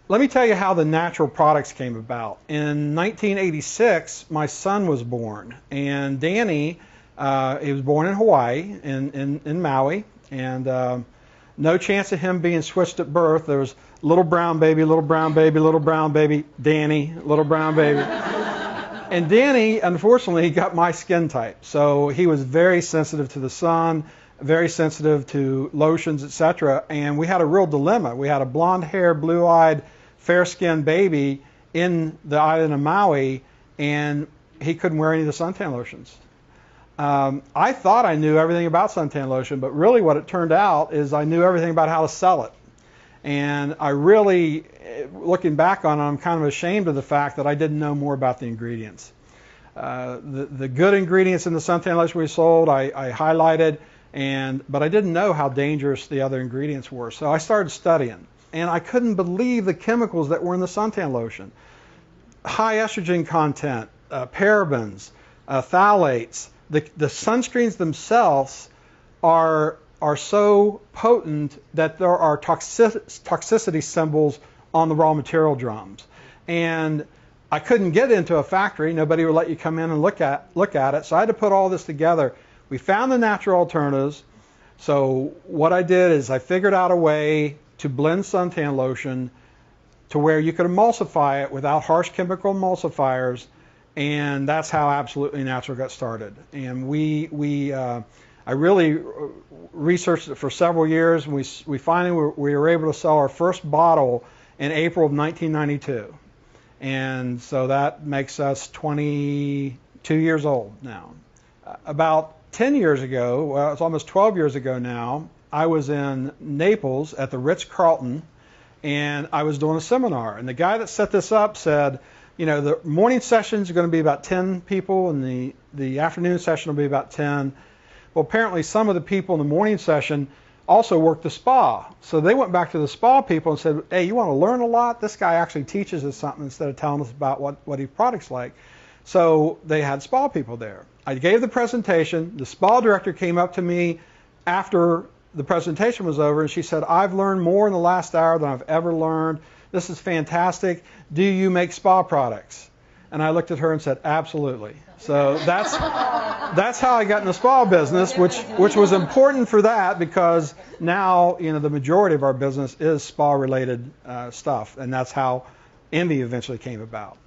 let me tell you how the natural products came about. In 1986, my son was born, and Danny, he was born in Hawaii, in Maui, and no chance of him being switched at birth. There was little brown baby, little brown baby, little brown baby, Danny, little brown baby. And Danny, unfortunately, got my skin type. So he was very sensitive to the sun, very sensitive to lotions, etc. And we had a real dilemma. We had a blonde-haired, blue-eyed, fair-skinned baby in the island of Maui, and he couldn't wear any of the suntan lotions. I thought I knew everything about suntan lotion, but really what it turned out is I knew everything about how to sell it. And I really, looking back on it, I'm kind of ashamed of the fact that I didn't know more about the ingredients. The good ingredients in the suntan lotion we sold, I highlighted, but I didn't know how dangerous the other ingredients were. So I started studying, and I couldn't believe the chemicals that were in the suntan lotion. High estrogen content, parabens, phthalates. The sunscreens themselves are so potent that there are toxicity symbols on the raw material drums. And I couldn't get into a factory. Nobody would let you come in and look at it. So I had to put all this together. We found the natural alternatives. So what I did is I figured out a way to blend suntan lotion to where you could emulsify it without harsh chemical emulsifiers. And that's how Absolutely Natural got started. And I really researched it for several years, and we finally we were able to sell our first bottle in April of 1992. And so that makes us 22 years old now. About 10 years ago, well, it's almost 12 years ago now, I was in Naples at the Ritz-Carlton, and I was doing a seminar. And the guy that set this up said, you know, the morning sessions are going to be about 10 people, and the afternoon session will be about 10. Well, apparently some of the people in the morning session also work the spa. So they went back to the spa people and said, hey, you want to learn a lot? This guy actually teaches us something instead of telling us about what his product's like. So they had spa people there. I gave the presentation. The spa director came up to me after the presentation was over, and she said, I've learned more in the last hour than I've ever learned. This is fantastic. Do you make spa products? And I looked at her and said, absolutely. So that's how I got in the spa business, which was important for that, because now, you know, the majority of our business is spa related stuff, and that's how Envy eventually came about.